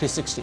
360।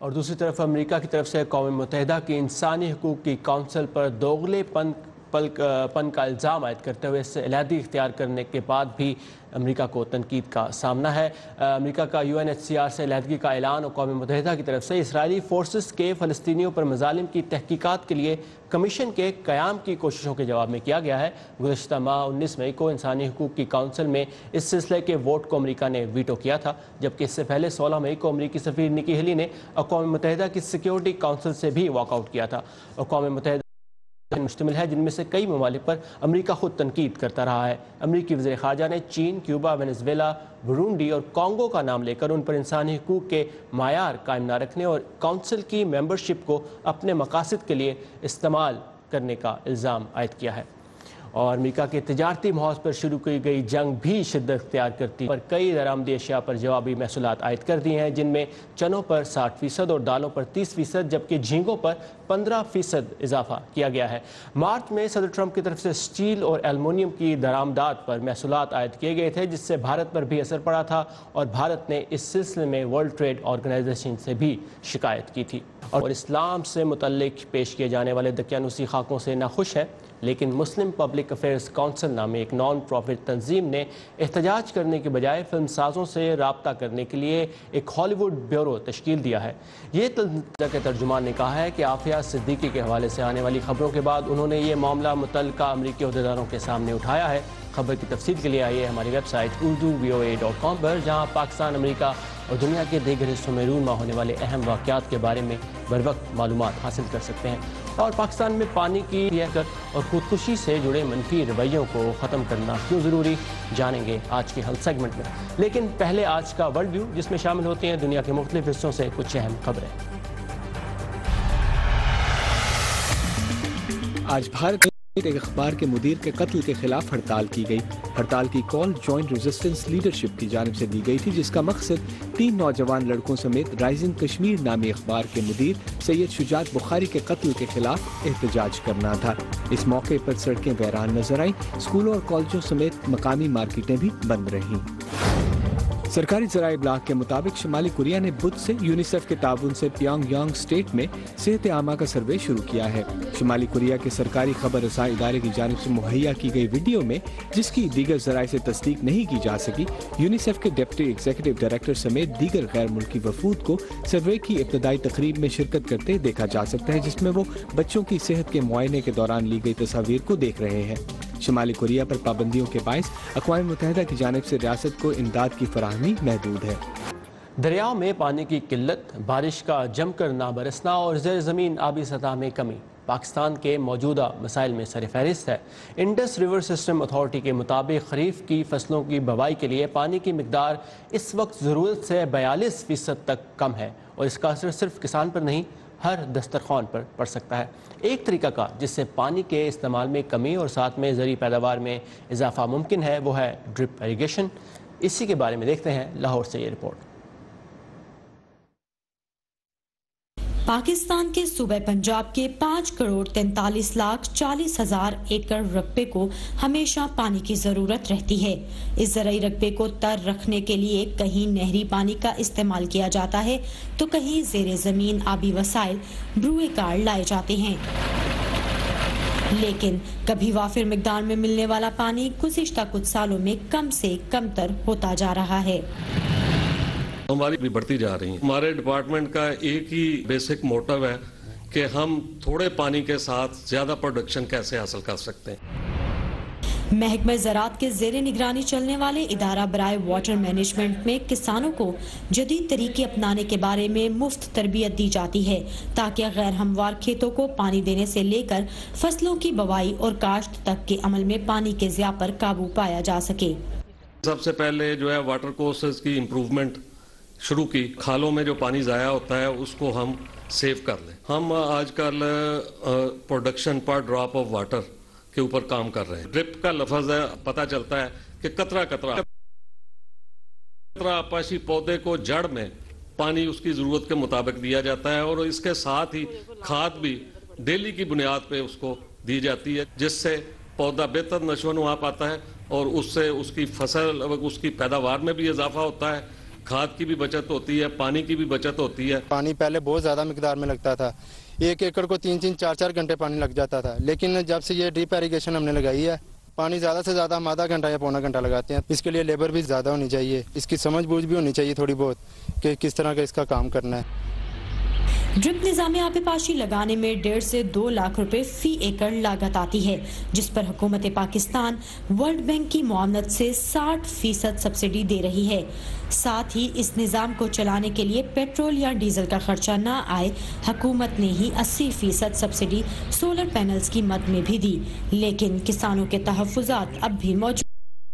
اور دوسری طرف امریکہ کی طرف سے اقوام متحدہ کی انسانی حقوق کی کونسل پر دوغلے پن کا الزام عائد کرتے ہوئے اس سے علیحدگی اختیار کرنے کے بعد بھی امریکہ کو تنقید کا سامنا ہے۔ امریکہ کا UNHCR سے علیحدگی کا اعلان اقوام متحدہ کی طرف سے اسرائیلی فورسز کے فلسطینیوں پر مظالم کی تحقیقات کے لیے کمیشن کے قیام کی کوششوں کے جواب میں کیا گیا ہے۔ گزشتہ ماہ 19 مئی کو انسانی حقوق کی کونسل میں اس سلسلے کے ووٹ کو امریکہ نے ویٹو کیا تھا، جبکہ اس سے پہلے 16 مئی کو امریکی سفیر نکی ہیلی نے اقوام متحدہ کی سیکیورٹی کونسل سے بھی واک آؤٹ کیا تھا۔ اقوام متحدہ مشتمل ہے جن میں سے کئی ممالک پر امریکہ خود تنقید کرتا رہا ہے۔ امریکی وزیر خارجہ نے چین، کیوبا، وینزویلا، برونڈی اور کانگو کا نام لے کر ان پر انسانی حقوق کے معیار قائم نہ رکھنے اور کونسل کی ممبرشپ کو اپنے مقاصد کے لیے استعمال کرنے کا الزام عائد کیا ہے۔ اور امریکہ کے تجارتی محاذ پر شروع کی گئی جنگ بھی شدت اختیار کرتی پر کئی درآمدی اشیاء پر جوابی محصولات عائد کر دیے ہیں، جن میں چنوں پر 60% اور دالوں پر 30%، جبکہ جھینگوں پر 15% اضافہ کیا گیا ہے۔ مارچ میں صدر ٹرمپ کی طرف سے سٹیل اور ایلومینیم کی درآمدات پر محصولات عائد کیے گئے تھے، جس سے بھارت پر بھی اثر پڑا تھا اور بھارت نے اس سلسلے میں ورلڈ ٹریڈ آرگنائزیشن سے بھی شکایت کی تھی۔ اور اسلام سے متعلق پیش کیے جانے والے دقیانوسی خاکوں سے ناخوش ہے، لیکن مسلم پبلک افیئرز کونسل نامی ایک نان پروفٹ تنظیم نے احتجاج کرنے کے بجائے فلم سازوں سے رابطہ کرنے کے لیے ایک ہالی ووڈ بیورو تشکیل دیا ہے۔ یہ تنظیم کے ترجمان نے کہا ہے کہ عافیہ صدیقی کے حوالے سے آنے والی خبروں کے بعد انہوں نے یہ معاملہ متعلقہ امریکی عہدیداروں کے سامنے اٹھایا ہے۔ خبر کی تفصیل کے لیے آئیے ہماری ویب سائٹ urduvoa.com پر، جہاں پاکستان، امریکہ اور دنیا کے دیگر حصوں میں رونما ہونے والے اہم واقعات کے بارے میں بروقت معلومات حاصل کر سکتے ہیں۔ اور پاکستان میں پانی کی قلت اور خودکشی سے جڑے منفی رویوں کو ختم کرنا کیوں ضروری، جانیں گے آج کے ہیلتھ سیگمنٹ میں۔ لیکن پہلے آج کا ورلڈ ویو، جس میں شامل ہوتے ہیں دنیا کے مختلف حصوں سے کچھ اہم خبریں۔ آج بھارت میں ایک اخبار کے مدیر کے قتل کے خلاف ہڑتال کی گئی۔ ہڑتال کی کال جوائنٹ ریزسٹنس لیڈرشپ کی جانب سے دی گئی تھی، جس کا مقصد 3 نوجوان لڑکوں سمیت رائزنگ کشمیر نامی اخبار کے مدیر سید شجاعت بخاری کے قتل کے خلاف احتجاج کرنا تھا۔ اس موقع پر سڑکیں ویران نظر آئیں، اسکولوں اور کالجوں سمیت مقامی مارکیٹیں بھی بند رہیں۔ سرکاری ذرائع ابلاغ کے مطابق شمالی کوریا نے بدھ سے یونیسیف کے تعاون سے پیونگ یانگ اسٹیٹ میں صحت عامہ کا سروے شروع کیا ہے۔ شمالی کوریا کے سرکاری خبر رساں ادارے کی جانب سے مہیا کی گئی ویڈیو میں، جس کی دیگر ذرائع سے تصدیق نہیں کی جا سکی، یونیسیف کے ڈپٹی ایگزیکٹو ڈائریکٹر سمیت دیگر غیر ملکی وفود کو سروے کی ابتدائی تقریب میں شرکت کرتے دیکھا جا سکتا ہے، جس میں وہ بچوں کی صحت کے معائنے کے دوران لی گئی تصاویر کو دیکھ رہے ہیں۔ شمالی کوریا پر پابندیوں کے باعث اقوام متحدہ کی جانب سے ریاست کو امداد کی فراہمی محدود ہے۔ دریاؤں میں پانی کی قلت، بارش کا جم کر نہ برسنا اور زیر زمین آبی سطح میں کمی پاکستان کے موجودہ مسائل میں سر فہرست ہے۔ انڈس ریور سسٹم اتھارٹی کے مطابق خریف کی فصلوں کی بوائی کے لیے پانی کی مقدار اس وقت ضرورت سے 42% تک کم ہے، اور اس کا اثر صرف کسان پر نہیں، ہر دسترخوان پر پڑ سکتا ہے۔ ایک طریقہ کار جس سے پانی کے استعمال میں کمی اور ساتھ میں زرعی پیداوار میں اضافہ ممکن ہے، وہ ہے ڈرپ ایریگیشن۔ اسی کے بارے میں دیکھتے ہیں لاہور سے یہ رپورٹ۔ پاکستان کے صوبہ پنجاب کے 5,43,40,000 ایکڑ رقبے کو ہمیشہ پانی کی ضرورت رہتی ہے۔ اس زرعی رقبے کو تر رکھنے کے لیے کہیں نہری پانی کا استعمال کیا جاتا ہے تو کہیں زیر زمین آبی وسائل بروئے کار لائے جاتے ہیں، لیکن کبھی وافر مقدار میں ملنے والا پانی گزشتہ کچھ سالوں میں کم سے کم تر ہوتا جا رہا ہے۔ ہماری بھی بڑھتی جا رہی ہیں۔ ہمارے ڈپارٹمنٹ کا ایک ہی بیسک موٹو ہے کہ ہم تھوڑے پانی کے ساتھ زیادہ پروڈکشن کیسے حاصل کر سکتے ہیں۔ محکمہ زراعت کے زیر نگرانی چلنے والے ادارہ برائے واٹر مینجمنٹ میں کسانوں کو جدید طریقے اپنانے کے بارے میں مفت تربیت دی جاتی ہے، تاکہ غیر ہموار کھیتوں کو پانی دینے سے لے کر فصلوں کی بوائی اور کاشت تک کے عمل میں پانی کے ضیاع پر قابو پایا جا سکے۔ سب سے پہلے جو ہے واٹر کورسز کی امپروومنٹ شروع کی، کھالوں میں جو پانی ضائع ہوتا ہے اس کو ہم سیو کر لیں۔ ہم آج کل production per drop of water کے اوپر کام کر رہے ہیں۔ ڈرپ کا لفظ ہے، پتہ چلتا ہے کہ قطرہ قطرہ آپاشی پودے کو جڑ میں پانی اس کی ضرورت کے مطابق دیا جاتا ہے، اور اس کے ساتھ ہی کھاد بھی ڈیلی کی بنیاد پہ اس کو دی جاتی ہے، جس سے پودا بہتر نشو و نما پاتا ہے اور اس سے اس کی فصل، اس کی پیداوار میں بھی اضافہ ہوتا ہے، کھاد کی بھی بچت ہوتی ہے, پانی کی بھی بچت ہوتی ہے. پانی پہلے بہت زیادہ مقدار میں لگتا تھا, 1 ایکڑ کو 3-3, 4-4 گھنٹے پانی لگ جاتا تھا, لیکن جب سے یہ ڈریپ ایریگیشن ہم نے لگائی ہے, پانی زیادہ سے زیادہ ہم آدھا گھنٹہ یا پونا گھنٹہ لگاتے ہیں. اس کے لیے لیبر بھی زیادہ ہونی چاہیے, اس کی سمجھ بوجھ بھی ہونی چاہیے تھوڑی بہت کہ کس طرح کا اس کا کام کرنا ہے. ڈرپ نظام آب پاشی لگانے میں 1.5 سے 2 لاکھ روپے فی ایکڑ لاگت آتی ہے, جس پر حکومت پاکستان ورلڈ بینک کی معاونت سے 60% سبسڈی دے رہی ہے. ساتھ ہی اس نظام کو چلانے کے لیے پیٹرول یا ڈیزل کا خرچہ نہ آئے, حکومت نے ہی 80% سبسڈی سولر پینلز کی مد میں بھی دی, لیکن کسانوں کے تحفظات اب بھی موجود.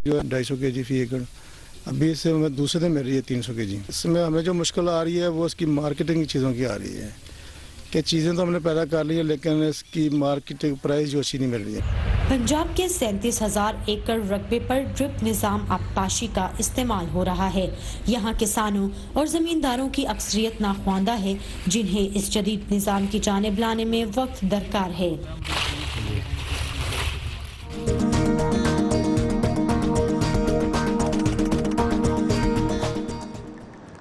250 kg فی ایکڑ ابھی اس سے دوسرے دن مل رہی ہے 300 kg. اس میں ہمیں جو مشکل آ رہی ہے وہ اس کی مارکیٹنگ کی چیزوں کی آ رہی ہے کہ چیزیں تو ہم نے پیدا کر لی ہیں, لیکن اس کی مارکیٹنگ پرائز جو اچھی نہیں مل رہی ہے. پنجاب کے 37,000 ایکڑ رقبے پر ڈرپ نظام آب پاشی کا استعمال ہو رہا ہے. یہاں کسانوں اور زمینداروں کی اکثریت ناخواندہ ہے, جنہیں اس جدید نظام کی جانب لانے میں وقت درکار ہے.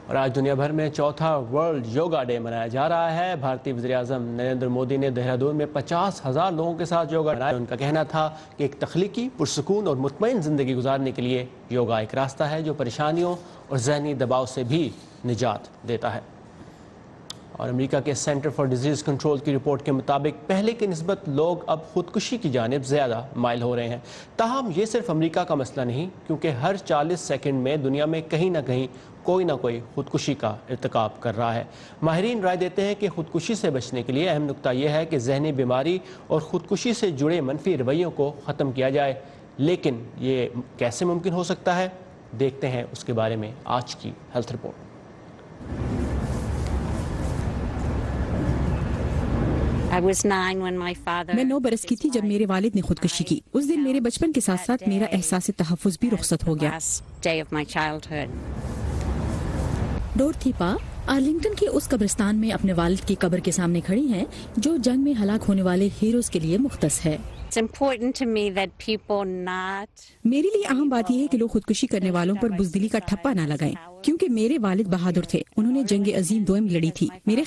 اور آج دنیا بھر میں چوتھا ورلڈ یوگا ڈے منایا جا رہا ہے. بھارتی وزیر اعظم نریندر مودی نے دہرادون میں 50,000 لوگوں کے ساتھ یوگا منایا. ان کا کہنا تھا کہ ایک تخلیقی, پرسکون اور مطمئن زندگی گزارنے کے لیے یوگا ایک راستہ ہے جو پریشانیوں اور ذہنی دباؤ سے بھی نجات دیتا ہے. اور امریکہ کے سینٹر فار ڈیزیز کنٹرول کی رپورٹ کے مطابق پہلے کی نسبت لوگ اب خودکشی کی جانب زیادہ مائل ہو رہے ہیں. تاہم یہ صرف امریکہ کا مسئلہ نہیں, کیونکہ ہر 40 سیکنڈ میں دنیا میں کہیں نہ کہیں کوئی نہ کوئی خودکشی کا ارتکاب کر رہا ہے. ماہرین رائے دیتے ہیں کہ خودکشی سے بچنے کے لیے اہم نکتہ یہ ہے کہ ذہنی بیماری اور خودکشی سے جڑے منفی رویوں کو ختم کیا جائے. لیکن یہ کیسے ممکن ہو سکتا ہے, دیکھتے ہیں اس کے بارے میں آج کی ہیلتھ رپورٹ. میں 9 برس کی تھی جب میرے والد نے خودکشی کی. اس دن میرے بچپن کے ساتھ ساتھ میرا احساس تحفظ بھی رخصت ہو گیا. ڈورتھی پا آرلنگٹن کے اس قبرستان میں اپنے والد کی قبر کے سامنے کھڑی ہیں جو جنگ میں ہلاک ہونے والے ہیروز کے لیے مختص ہے. میرے لیے اہم بات یہ ہے کہ لوگ خودکشی کرنے والوں پر بزدلی کا ٹھپا نہ لگائیں, کیونکہ میرے والد بہادر تھے. انہوں نے جنگ عظیم دوئم لڑی تھی. میرے